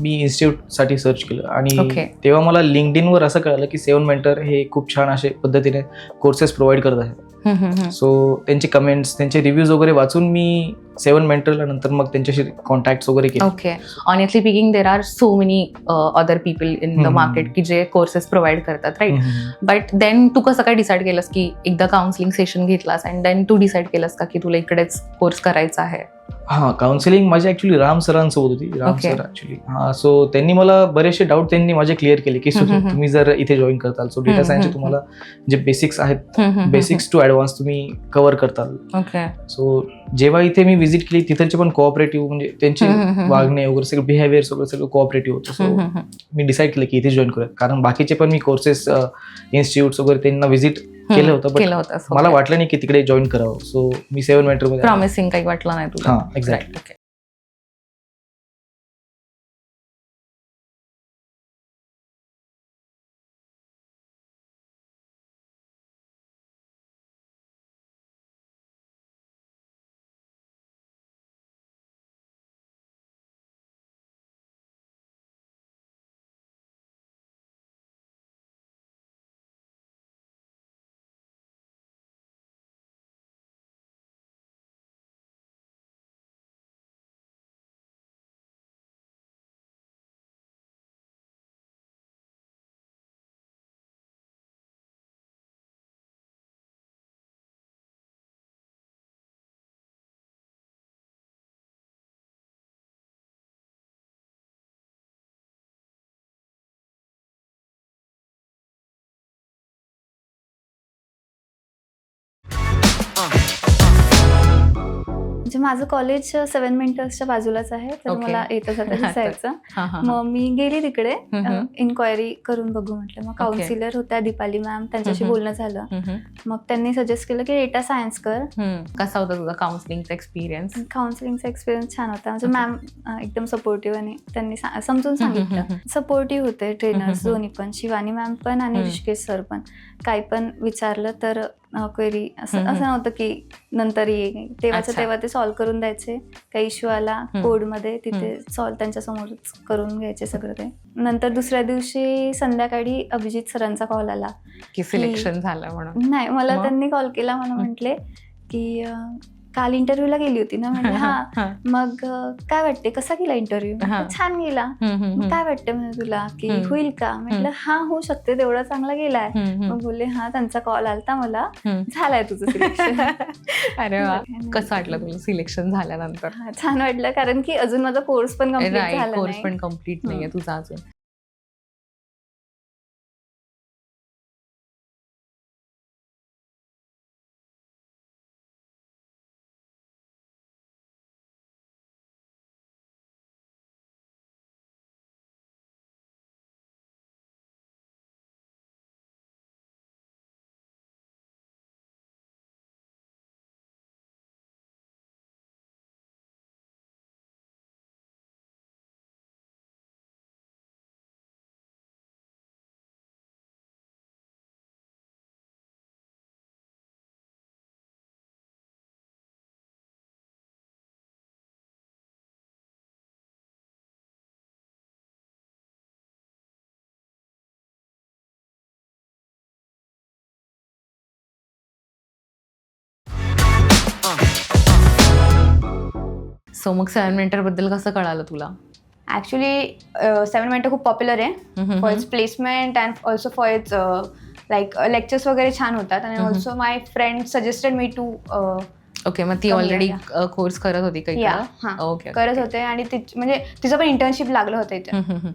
मी इन्स्टिट्यूटसाठी search केलं आणि Okay. तेव्हा मला लिंक्डइनवर असं कळालं की 7 मेंटर हे खूप छान असे पद्धतीने कोर्सेस प्रोव्हाइड करत आहेत. सो त्यांचे कमेंट्स, त्यांचे रिव्ह्यूज वगैरे वाचून मी 7 मेंटरला नंतर मग त्यांच्याशी कॉन्टॅक्ट वगैरे केले. Okay. Honestly speaking there are so many other people in the market की जे कोर्सेस प्रोव्हाइड करतात, राईट? बट देन तू कसं काय डिसाईड केलंस की एकदा काउन्सिलिंग सेशन घेतलास अँड देन तू डिसाईड केलंस का की तुला इकडेच कोर्स करायचा आहे? हां, काउन्सिलिंग माझी ॲक्च्युली राम सरांसोबत होती. राम Okay. Sir actually. हां, सो त्यांनी मला बरेचसे डाऊट त्यांनी माझे क्लिअर केले की तुम्ही जर इथे जॉईन करताल सो डेटा सायन्सचे तुम्हाला जे बेसिक्स आहेत, बेसिक्स टू ॲडव्हान्स तुम्ही कव्हर करताल. ओके. सो जेव्हा इथे मी व्हिजिट केली तिथलचे पण कोऑपरेटिव्ह म्हणजे त्यांचे वागणे वगैरे सगळं बिहेवियर वगैरे सगळं कोऑपरेटिव्ह होतं. सो मी डिसाईड केलं की इथे जॉईन करूया, कारण बाकीचे पण मी कोर्सेस इन्स्टिट्यूट्स वगैरे त्यांना व्हिजिट केलं होतं, बट मला वाटलं नाही की तिकडे जॉईन करावं. सो मी 7 मेंटरमध्ये प्रॉमिसिंग काही वाटलं नाही तुला? हां, एक्झॅक्टली. ओके. म्हणजे माझं कॉलेज 7 मेंटर्सच्या बाजूलाच आहे, तर Okay. मला येतं जातं दिसायचं. हां, हां. मग मी गेली तिकडे हम्म. इन्क्वायरी करून बघू म्हटलं. मग काउन्सिलर होत्या दीपाली मॅम, त्यांच्याशी बोलणं झालं. मग त्यांनी सजेस्ट केलं की डेटा सायन्स कर. कसा होता तुझा काउन्सिलिंगचा एक्सपिरियन्स? काउन्सिलिंगचा एक्सपिरियन्स छान होता. म्हणजे मॅम एकदम सपोर्टिव्ह आणि त्यांनी समजून सांगितलं. सपोर्टिव्ह होते ट्रेनर्स दोन्ही पण, शिवानी मॅम पण आणि ऋषिकेश सर पण. काही पण विचारलं तर क्वेरी असं नव्हतं की नंतर ये, तेव्हाचं तेव्हा ते सॉल्व्ह करून द्यायचे. काही इश्यू आला कोडमध्ये तिथे सॉल्व्ह त्यांच्यासमोरच करून घ्यायचे सगळं ते. नंतर दुसऱ्या दिवशी संध्याकाळी अभिजित सरांचा कॉल आला की सिलेक्शन झालं म्हणून? नाही, मला मग? त्यांनी कॉल केला. मला म्हटले की काल इंटरव्ह्यूला गेली होती ना. म्हणजे हा, मग काय वाटते, कसा गेला इंटरव्ह्यू? छान गेला. मग काय वाटतं म्हणजे तुला की होईल का? म्हटलं हा, होऊ शकते, तेवढा चांगला गेलाय. मग बोलले हा, त्यांचा कॉल आलता मला, झालाय तुझं सिलेक्शन. अरे वा. कसं वाटलं तुला सिलेक्शन झाल्यानंतर? छान वाटलं, कारण की अजून माझा कोर्स पण कम्प्लीट झाला कोर्स नाही. पण कम्प्लीट नाहीये तुझा अजून. सो मग 7 मेंटर बद्दल कसं कळालं तुला? ॲक्च्युली 7 मेंटर खूप पॉप्युलर आहे for its placement and also for its like lectures वगैरे छान होतात. आणि also my friend suggested me to okay. मग ती ऑलरेडी कोर्स करत होती काही? ओके, करत होते आणि म्हणजे तिचं पण इंटर्नशिप लागलं होतं इथे.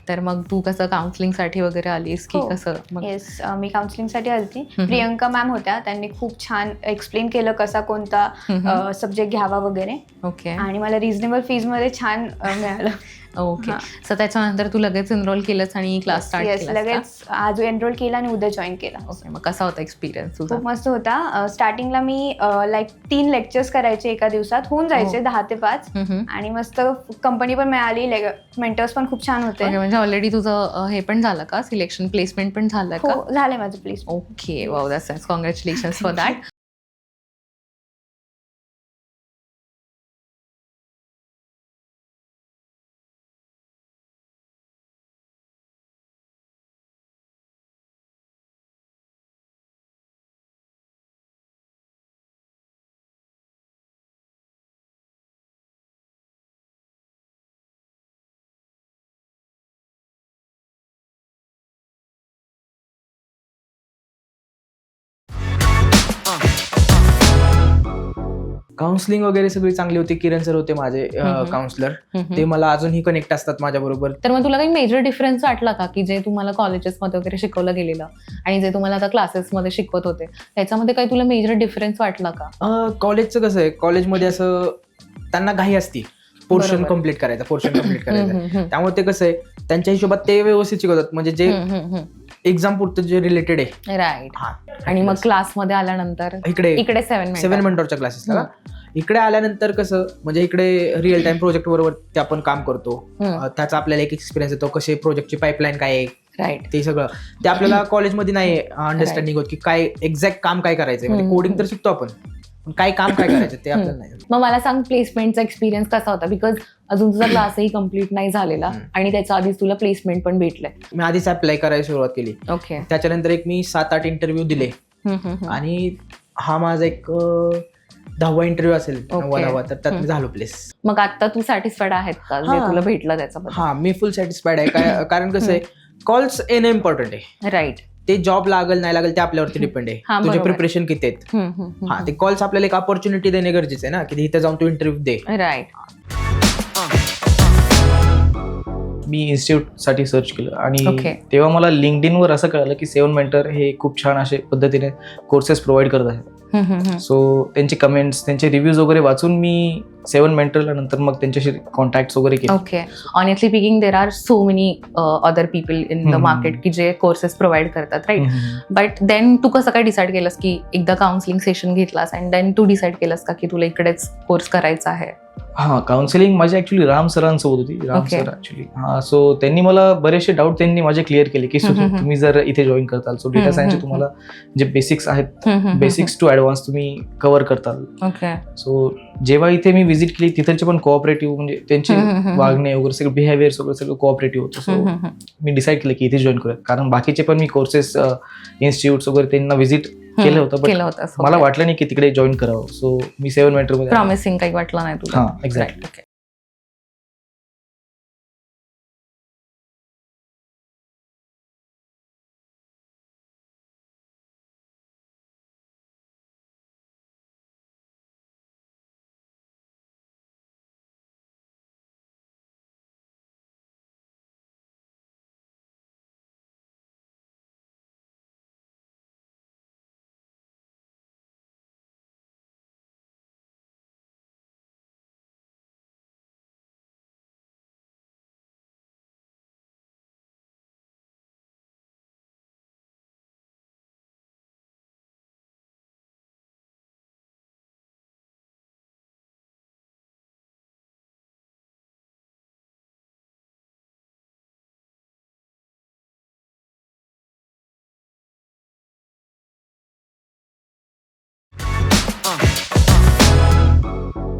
तर मग तू कसं काउन्सिलिंगसाठी वगैरे आलीस की कसं? येस, मी काउन्सिलिंगसाठी आली. प्रियंका मॅम होत्या, त्यांनी खूप छान एक्सप्लेन केलं कसा कोणता सब्जेक्ट घ्यावा वगैरे. ओके. आणि मला रिझनेबल फीजमध्ये छान मिळालं. ओके. सो त्याच्यानंतर तू लगेच एनरोल केलंस आणि क्लास स्टार्ट केला? लगेच आज एनरोल केला आणि उद्या जॉईन केला. ओके. मग कसा होता एक्सपिरियन्स तुझा? खूप मस्त होता. स्टार्टिंगला मी लाईक 3 लेक्चर्स करायचे एका दिवसात, होऊन जायचे 10 ते 5. आणि मस्त कंपनी पण मिळाली, मेंटर्स पण खूप छान होते. म्हणजे ऑलरेडी तुझं हे पण झालं का, सिलेक्शन प्लेसमेंट पण झालं का? हो, झालंय माझं placement. Okay. Wow, that's congratulations for that. Counselling वगैरे सगळी चांगली होती. किरण सर होते माझे काउन्सिलर, ते मला अजूनही कनेक्ट असतात माझ्या बरोबर. तर मग तुला काही मेजर डिफरन्स वाटला का की जे तुम्हाला कॉलेजेसमध्ये वगैरे शिकवलं गेलेलं आणि जे तुम्हाला आता क्लासेसमध्ये शिकवत होते त्याच्यामध्ये काही तुला मेजर डिफरन्स वाटला का? कॉलेजचं कसं आहे, कॉलेजमध्ये असं त्यांना घाई असती पोर्शन बरोबर. कम्प्लीट करायचं. त्यामुळे ते कसं आहे, त्यांच्या हिशोबात ते व्यवस्थित शिकवतात, म्हणजे जे एक्झाम पुरतं जे रिलेटेड आहे. राईट. आणि मग क्लासमध्ये आल्यानंतर इकडे इकडे 7 मेंटॉरच्या क्लासेसला इकडे आल्यानंतर कसं, म्हणजे इकडे रिअल टाइम प्रोजेक्ट बरोबर ते आपण काम करतो. त्याचा आपल्याला एक एक्सपिरियन्स येतो, कसे प्रोजेक्टची पाईपलाईन काय आहे, राईट. ते सगळं ते आपल्याला कॉलेजमध्ये नाही अंडरस्टँडिंग होत की काय एक्झॅक्ट काम काय करायचंय. म्हणजे कोडिंग तर शिकतो आपण, पण काय काम काय करायचं ते आपल्याला नाही. मग मला सांग प्लेसमेंटचा एक्सपिरियन्स कसा होता, बिकॉज अजून तुझा क्लासही कम्प्लीट नाही झालेला आणि त्याच्या आधीच तुला प्लेसमेंट पण भेटलंय. मी आधीच अप्लाय करायला सुरुवात केली. ओके. त्याच्यानंतर एक मी 7-8 इंटरव्ह्यू दिले आणि हा माझा एक 10वा इंटरव्ह्यू असेल, 9वा, तर त्यात मी झालो प्लेस. मग आता तू सॅटिस्फाईड आहेत का जे तुला भेटलं त्याच्याबद्दल? हा, मी फुल सॅटिस्फाईड आहे. कारण कसं आहे, कॉल्स येणं इम्पॉर्टंट आहे. राईट. ते जॉब लागल नाही लागेल ते आपल्यावरती डिपेंड आहे. तुझे बरोबर. प्रिपरेशन किती आहेत. हा, ते कॉल्स आपल्याला एक अपॉर्च्युनिटी देणे गरजेचं आहे ना, की इथे जाऊन तू इंटरव्ह्यू दे. राईट. मी इन्स्टिट्यूट साठी सर्च केलं आणि Okay. तेव्हा मला लिंक्डइनवर असं कळलं की 7 मेंटर हे खूप छान असे पद्धतीने कोर्सेस प्रोव्हाइड करत आहेत. सो त्यांचे कमेंट्स, त्यांचे रिव्ह्यूज वगैरे वाचून मी 7 मेंटरला नंतर मग त्यांच्याशी कॉन्टॅक्ट वगैरे केले. Okay. Honestly speaking there are so many other people in the market की जे कोर्सेस प्रोव्हाइड करतात, राईट. बट देन तू कसं काय डिसाईड केलंस की एकदा काउन्सिलिंग सेशन घेतलास अँड देन तू डिसाईड केलंस का की तुला इकडेच कोर्स करायचा आहे? हा, काउन्सिलिंग माझी ऍक्च्युली राम सरांसोबत होती. राम Okay. Sir actually. हा, सो त्यांनी मला बरेचसे डाऊट त्यांनी माझे क्लिअर केले की तुम्ही जर इथे जॉईन करताल, सो डेटा सायन्सचे तुम्हाला जे बेसिक्स आहेत, बेसिक्स टू ऍडव्हान्स तुम्ही कव्हर करताल. ओके. सो जेव्हा इथे मी व्हिजिट केली तिथलचे पण कोऑपरेटिव्ह, म्हणजे त्यांचे वागणे वगैरे सगळं बिहेवियर सगळं कोऑपरेटिव्ह होतं. सो मी डिसाईड केलं की इथे जॉईन करूया, कारण बाकीचे पण मी कोर्सेस इन्स्टिट्यूट्स वगैरे त्यांना व्हिजिट केलं होतं, पण मला वाटलं नाही की तिकडे जॉईन करावं. सो मी 7 मेंटर मध्ये. प्रॉमिसिंग काही वाटलं नाही तुला? हा, एक्झॅक्टली. ओके.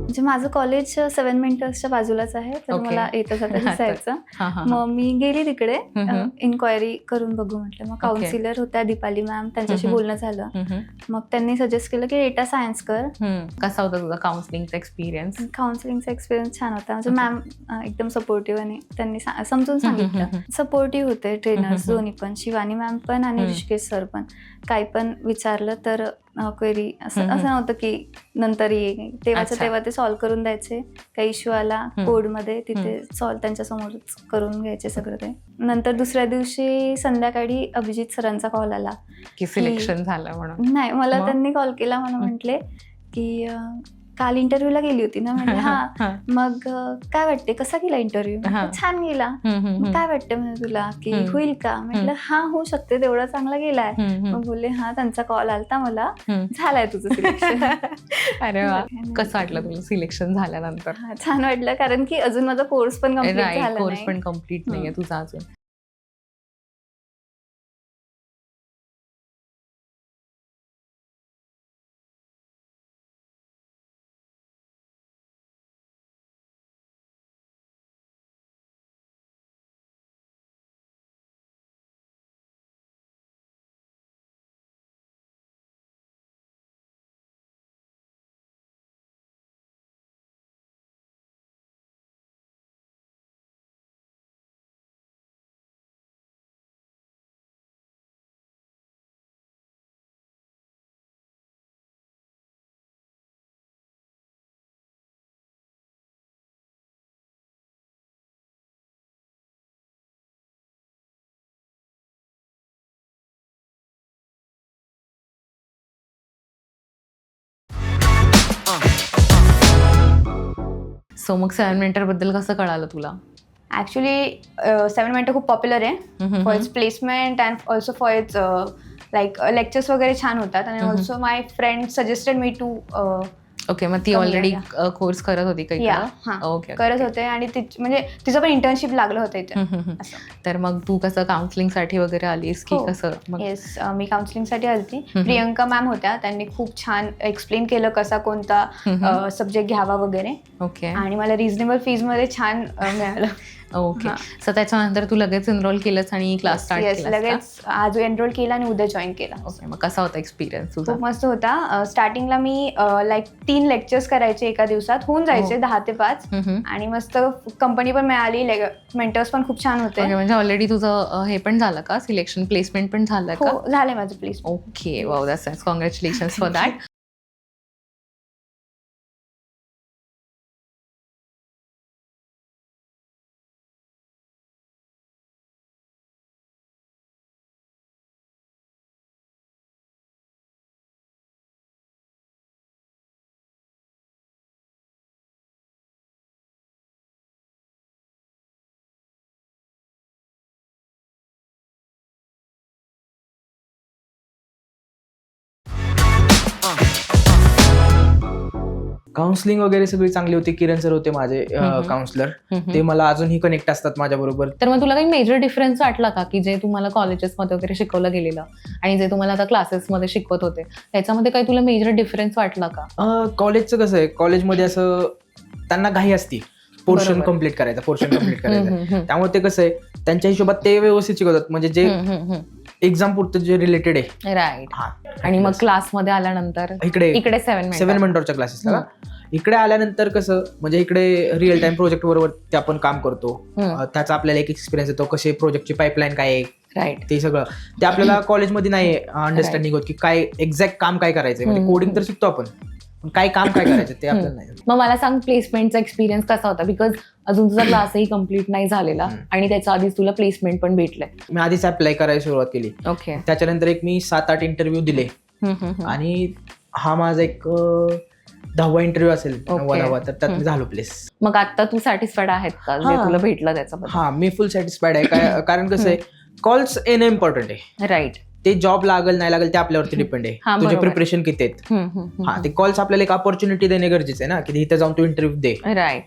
म्हणजे माझं कॉलेज 7 मेंटर्सच्या बाजूलाच आहे, तर Okay. मला येतं जातं दिसायचं. मग मी गेली तिकडे इन्क्वायरी करून बघू म्हटलं. मग काउन्सिलर होत्या दीपाली मॅम, त्यांच्याशी बोलणं झालं. मग त्यांनी सजेस्ट केलं की डेटा सायन्स कर. कसा होता तुझा काउन्सिलिंगचा एक्सपिरियन्स? काउन्सिलिंगचा एक्सपिरियन्स छान होता. म्हणजे मॅम एकदम सपोर्टिव्ह आणि त्यांनी समजून सांगितलं. सपोर्टिव्ह होते ट्रेनर्स दोन्ही पण, शिवानी मॅम पण आणि ऋषिकेश सर पण. काही पण विचारलं तर क्वेरी असं नव्हतं की नंतर ये, तेव्हाच्या तेव्हा ते सॉल्व्ह करून द्यायचे. काही इश्यू आला कोडमध्ये, तिथे सॉल्व्ह त्यांच्यासमोरच करून घ्यायचे सगळं ते. नंतर दुसऱ्या दिवशी संध्याकाळी अभिजित सरांचा कॉल आला की सिलेक्शन झालं म्हणून? नाही, मला मग? त्यांनी कॉल केला, मला म्हटले की काल इंटरव्ह्यूला गेली होती ना. म्हणजे हा, मग काय वाटते, कसा गेला इंटरव्ह्यू? छान गेला. मग काय वाटतं म्हणजे तुला की होईल का? म्हटलं हा, होऊ शकते, तेवढा चांगला गेलाय. मग बोलले हा, त्यांचा कॉल आलता मला, झालाय तुझं सिलेक्शन. अरे वा. कसं वाटलं तुला सिलेक्शन झाल्यानंतर? छान वाटलं, कारण की अजून माझा कोर्स पण कम्प्लीट झाला कोर्स नाही. पण कम्प्लीट नाहीये तुझा अजून. सो मग 7 मेंटर बद्दल कसं कळालं तुला? ॲक्च्युली 7 मेंटर खूप पॉप्युलर आहे for its placement and also for its like lectures वगैरे छान होतात आणि also my friend suggested me to okay, मग ती कमी ऑलरेडी आहे. कोर्स करत होती काही या काळ? ओके, करत होते आणि म्हणजे तिचं पण इंटर्नशिप लागलं होतं इथे असं. तर मग तू कसं काउन्सिलिंगसाठी वगैरे आलीस की हो. कसं मग? येस मी काउन्सिलिंगसाठी आलती. प्रियंका मॅम होत्या, त्यांनी खूप छान एक्सप्लेन केलं कसा कोणता सब्जेक्ट घ्यावा वगैरे ओके आणि मला रिझनेबल फीज मध्ये छान मिळालं. ओके, हां. सो त्याच्यानंतर तू लगेच एनरोल केलंस आणि क्लास स्टार्ट येस केला? लगेच आज एनरोल केला आणि उद्या जॉईन केला. ओके, मग कसा होता एक्सपिरियन्स तुझा? खूप मस्त होता. स्टार्टिंगला मी लाईक 3 लेक्चर्स करायचे एका दिवसात, होऊन जायचे हो. 10 ते 5 आणि मस्त कंपनी पण मिळाली, मेंटर्स पण खूप छान होते. ओके, म्हणजे ऑलरेडी तुझं हे पण झालं का, सिलेक्शन प्लेसमेंट पण झालं का? हो झालंय माझं please. Okay, wow, that's congratulations for that. Counselling वगैरे सगळी चांगली होती. किरण सर होते माझे काउन्सिलर, ते मला अजूनही कनेक्ट असतात माझ्या बरोबर. तर मग तुला काही मेजर डिफरन्स वाटला का, की जे तुम्हाला कॉलेजेसमध्ये वगैरे शिकवलं गेलेलं आणि जे तुम्हाला आता क्लासेसमध्ये शिकवत होते त्याच्यामध्ये काही तुला मेजर डिफरन्स वाटला का? कॉलेजचं कसं आहे, कॉलेजमध्ये असं त्यांना घाई असती पोर्शन बरोबर. कम्प्लीट करायचा. त्यामुळे ते कसं आहे, त्यांच्या हिशोबात ते व्यवस्थित शिकवतात, म्हणजे जे एक्झाम पुरतं जे रिलेटेड आहे. राईट. आणि मग क्लासमध्ये आल्यानंतर इकडे 7 मेंटॉरच्या क्लासेसला इकडे आल्यानंतर कसं, म्हणजे इकडे रिअल टाइम प्रोजेक्ट बरोबर ते आपण काम करतो. त्याचा आपल्याला एक एक्सपिरियन्स येतो, कसे प्रोजेक्टची पाईपलाईन काय आहे, राईट. ते सगळं ते आपल्याला कॉलेजमध्ये नाही अंडरस्टँडिंग होत की काय एक्झॅक्ट काम काय करायचंय. म्हणजे कोडिंग तर शिकतो आपण, पण काय काम काय करायचं ते आपल्याला नाही. मग मला सांग, प्लेसमेंटचा एक्सपिरियन्स कसा होता? बिकॉज अजून तुझा क्लासही कम्प्लीट नाही झालेला आणि त्याच्या आधीच तुला प्लेसमेंट पण भेटलंय. मी आधीच अप्लाय करायला सुरुवात केली. ओके. त्याच्यानंतर एक मी 7-8 इंटरव्ह्यू दिले आणि हा माझा एक 10वा इंटरव्ह्यू असेल, 9वा, तर त्यात मी झालो प्लेस. मग आता तू सॅटिस्फाईड आहेत का जे तुला भेटलं त्याच्याबद्दल? हा, मी फुल सॅटिस्फाईड आहे. कारण कसं आहे, कॉल्स येणं इम्पॉर्टंट आहे. राईट. ते जॉब लागल नाही लागल ते आपल्यावरती डिपेंड आहे. हा, तुझे बरोबर. प्रिपरेशन किती आहेत. हा, ते कॉल्स आपल्याला एक ऑपॉर्च्युनिटी देणे गरजेचं आहे ना, की इथे जाऊन तू इंटरव्ह्यू दे. राईट.